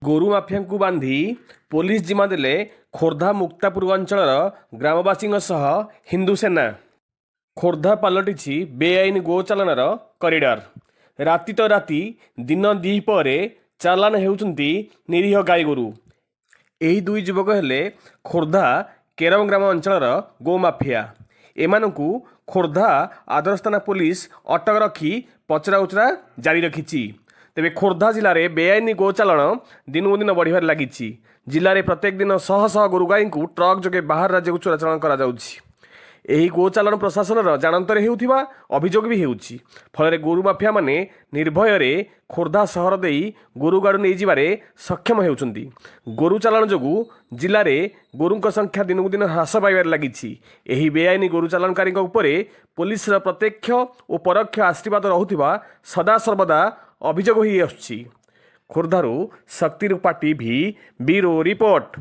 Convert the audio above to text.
ଗୋରୁ ମାଫିଆଙ୍କୁ ବାନ୍ଧି ପୋଲିସ ଜିମା ଦେଲେ ଖୋର୍ଦ୍ଧା ମୁକ୍ତାପୁର ଅଞ୍ଚଳର ଗ୍ରାମବାସୀଙ୍କ ସହ ହିନ୍ଦୁ ସେନା। ଖୋର୍ଦ୍ଧା ପାଲଟିଛି ବେଆଇନ ଗୋଚାଲାଣର କରିଡର। ରାତି ତ ରାତି, ଦିନ ଦ୍ୱିପହରେ ଚାଲାଣ ହେଉଛନ୍ତି ନିରୀହ ଗାଈଗୋରୁ। ଏହି ଦୁଇ ଯୁବକ ହେଲେ ଖୋର୍ଦ୍ଧା କେରମ ଗ୍ରାମ ଅଞ୍ଚଳର ଗୋମାଫିଆ। ଏମାନଙ୍କୁ ଖୋର୍ଦ୍ଧା ଆଦର୍ଶ ଥାନା ପୋଲିସ ଅଟକ ରଖି ପଚରାଉଚରା ଜାରି ରଖିଛି। ତେବେ ଖୋର୍ଦ୍ଧା ଜିଲ୍ଲାରେ ବେଆଇନ ଗୋଚାଲାଣ ଦିନକୁ ଦିନ ବଢ଼ିବାରେ ଲାଗିଛି। ଜିଲ୍ଲାରେ ପ୍ରତ୍ୟେକ ଦିନ ଶହ ଶହ ଗୋରୁ ଗାଈଙ୍କୁ ଟ୍ରକ୍ ଯୋଗେ ବାହାର ରାଜ୍ୟକୁ ଚୋରାଚାଲାଣ କରାଯାଉଛି। ଏହି ଗୋଚାଲାଣ ପ୍ରଶାସନର ଜାଣନ୍ତରେ ହେଉଥିବା ଅଭିଯୋଗ ବି ହେଉଛି। ଫଳରେ ଗୋରୁ ମାଫିଆମାନେ ନିର୍ଭୟରେ ଖୋର୍ଦ୍ଧା ସହର ଦେଇ ଗୋରୁ ଗାଡୁ ନେଇଯିବାରେ ସକ୍ଷମ ହେଉଛନ୍ତି। ଗୋରୁ ଚାଲାଣ ଯୋଗୁଁ ଜିଲ୍ଲାରେ ଗୋରୁଙ୍କ ସଂଖ୍ୟା ଦିନକୁ ଦିନ ହ୍ରାସ ପାଇବାରେ ଲାଗିଛି। ଏହି ବେଆଇନ ଗୋରୁ ଚାଲାଣକାରୀଙ୍କ ଉପରେ ପୋଲିସର ପ୍ରତ୍ୟକ୍ଷ ଓ ପରୋକ୍ଷ ଆଶୀର୍ବାଦ ରହୁଥିବା ସଦାସର୍ବଦା ଅଭିଯୋଗ ହୋଇ ଆସୁଛି। ଖୋର୍ଦ୍ଧାରୁ ଶକ୍ତିରୂପା ଟିଭି ବ୍ୟୁରୋ ରିପୋର୍ଟ।